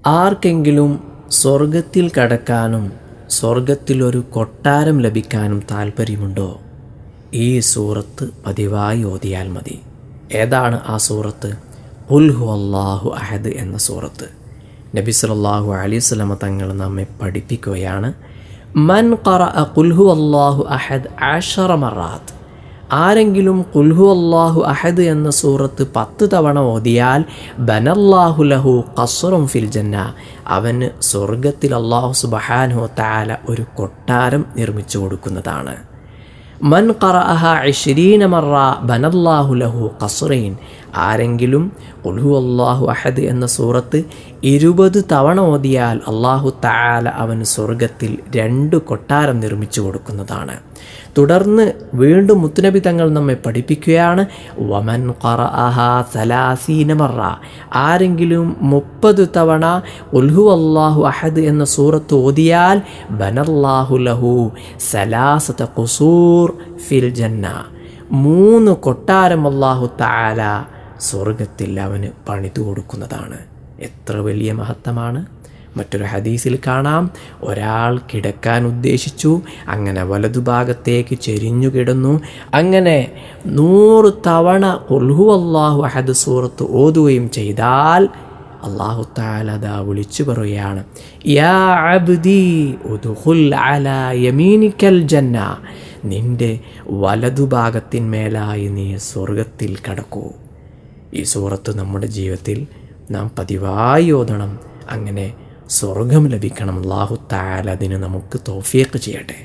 ആർക്കെങ്കിലും സ്വർഗത്തിൽ കടക്കാനും സ്വർഗത്തിലൊരു കൊട്ടാരം ലഭിക്കാനും താല്പര്യമുണ്ടോ? ഈ സൂറത്ത് പതിവായി ഓതിയാൽ മതി. ഏതാണ് ആ സൂറത്ത്? ഖുൽ ഹുവല്ലാഹു അഹദ് എന്ന സൂറത്ത്. നബി സല്ലല്ലാഹു അലൈഹി വസല്ലം തങ്ങൾ നമ്മെ പഠിപ്പിക്കുകയാണ്, മൻ ഖറഅ ഖുൽ ഹുവല്ലാഹു അഹദ് 10 മറാത്ത്. ആരെങ്കിലും ഖുൽ ഹുവല്ലാഹു അഹദ് എന്ന സൂറത്ത് 10 തവണ ഓതിയാൽ ബനല്ലാഹു ലഹു ഖസ്റൻ ഫിൽ ജന്ന, അവന് സ്വർഗത്തിൽ അല്ലാഹു സുബ്ഹാനഹു വ തആല ഒരു കൊട്ടാരം നിർമ്മിച്ചു കൊടുക്കുന്നതാണ്. മൻ ഖറഅഹ 20 മറ ബനല്ലാഹു ലഹു ഖസ്റൈൻ. ആരെങ്കിലും ഖുൽ ഹുവല്ലാഹു അഹദ് എന്ന സൂറത്ത് 20 തവണ ഓതിയാൽ അല്ലാഹു തആല അവന് സ്വർഗത്തിൽ 2 കൊട്ടാരം നിർമ്മിച്ചു കൊടുക്കുന്നതാണ്. തുടർന്ന് വീണ്ടും മുത്തുനബി തങ്ങൾ നമ്മെ പഠിപ്പിക്കുകയാണ്, വമൻ ഖറഅഹ 30 മറ. ആരെങ്കിലും 30 തവണ ഖുൽ ഹുവല്ലാഹു അഹദ് എന്ന സൂറത്ത് ഓതിയാൽ ബനല്ലാഹു ലഹു 3 ഖുസൂർ ഫിൽ ജന്ന, 3 കൊട്ടാരം അല്ലാഹു തആല സ്വർഗത്തിൽ അവന് പണിതു കൊടുക്കുന്നതാണ്. എത്ര വലിയ മഹത്വമാണ്! മറ്റൊരു ഹദീസിൽ കാണാം, ഒരാൾ കിടക്കാൻ ഉദ്ദേശിച്ചു, അങ്ങനെ വലതുഭാഗത്തേക്ക് ചെരിഞ്ഞു കിടന്നു. അങ്ങനെ 100 തവണ ഖുൽ ഹുവല്ലാഹു അഹദ് സൂറത്ത് ഓതുകയും ചെയ്താൽ അല്ലാഹു തആല ദാ വിളിച്ചു പറയുകയാണ്, യാ അബ്ദി ഉദ്ഖുൽ അലാ യമീനിക്കൽ ജന്ന, നിന്റെ വലതുഭാഗത്തിന്മേലായി നീ സ്വർഗത്തിൽ കടക്കൂ. ഈ സൂറത്ത് നമ്മുടെ ജീവിതത്തിൽ നാം പതിവായി ഓതണം. അങ്ങനെ സ്വർഗം ലഭിക്കണം. അല്ലാഹു തആല അതിന് നമുക്ക് തൗഫീഖ് ചെയ്യട്ടെ.